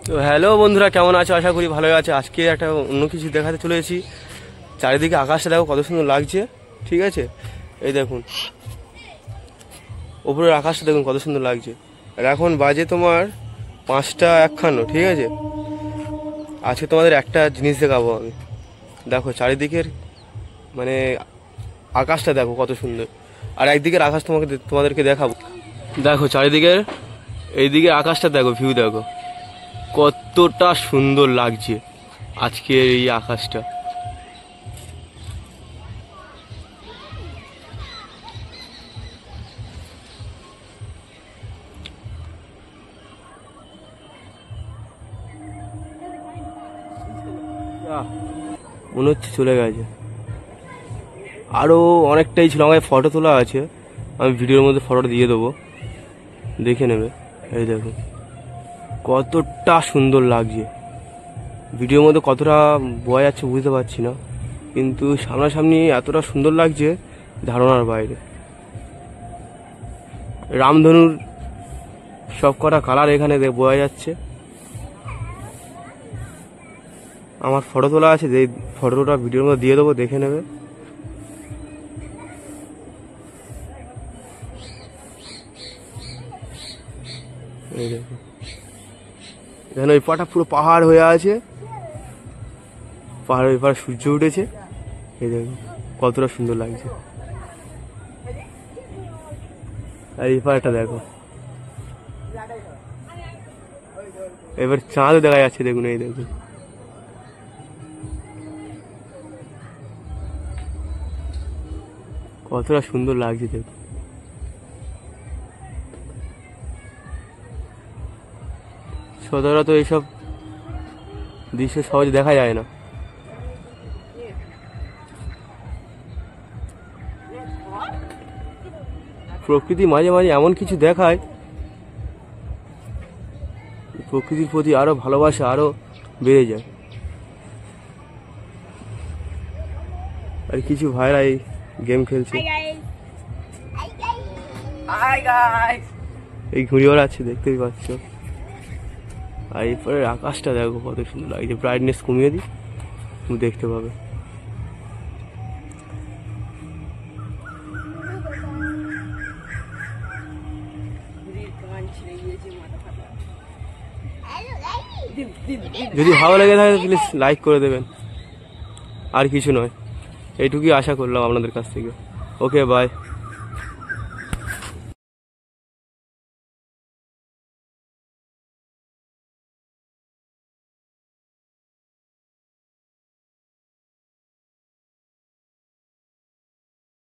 তো হ্যালো বন্ধুরা, কেমন আছো? আশা করি ভালোই আছে। আজকে একটা অন্য কিছু দেখাতে চলে এসেছি। চারিদিকে আকাশটা দেখো কত সুন্দর লাগছে, ঠিক আছে? এই দেখুন ওপরের আকাশটা দেখুন কত সুন্দর লাগছে। আর এখন বাজে তোমার 5:51, ঠিক আছে? আজকে তোমাদের একটা জিনিস দেখাবো আমি। দেখো চারিদিকের মানে আকাশটা দেখো কত সুন্দর। আর একদিকের আকাশ তোমাদেরকে দেখাবো। দেখো চারিদিকের এইদিকে আকাশটা দেখো, ভিউ দেখো কতটা সুন্দর লাগছে আজকের এই আকাশটা। মনে হচ্ছে চলে গেছে, আরো অনেকটাই ছিল। আমার ফটো তোলা আছে, আমি ভিডিওর মধ্যে ফটোটা দিয়ে দেবো, দেখে নেবে। এই দেখো কতটা সুন্দর লাগছে। ভিডিওর মধ্যে কতটা বোঝা যাচ্ছে বুঝতে পারছি না, কিন্তু সামনাসামনি এতটা সুন্দর লাগছে ধারণার বাইরে। রামধনুর সব কটা কালার এখানে বোঝা যাচ্ছে। আমার ফটো তোলা আছে, যে ফটোটা ভিডিওর মধ্যে দিয়ে দেবো, দেখে নেবে। এই দেখো এখানে ওই পাটা পুরো পাহাড় হয়ে আছে, পাহাড়ের ওই পাড়ে সূর্য উঠেছে। এই দেখো কতটা সুন্দর লাগছে। আর এই পাড়টা দেখো, এবার চাঁদ দেখা যাচ্ছে, দেখুন এই দেখুন কতটা সুন্দর লাগছে। দেখুন সচরাচর এইসব দৃশ্য সহজে দেখা যায় না। প্রকৃতি মাঝে মাঝে এমন কিছু দেখায়, প্রকৃতির প্রতি আরো ভালোবাসা আরো বেড়ে যায়। আর কিছু ভাইরা এই গেম খেলছে, এই ঘুড়ি আছে দেখতেই পাচ্ছ। আর এরপরে আকাশটা দেখো কত সুন্দর লাগছে। ব্রাইটনেস কমিয়ে দিই, তুমি দেখতে পাবে। যদি ভালো লেগে থাকে প্লিজ লাইক করে দেবেন, আর কিছু নয়। এইটুকুই আশা করলাম আপনাদের কাছ থেকে। Okay bye.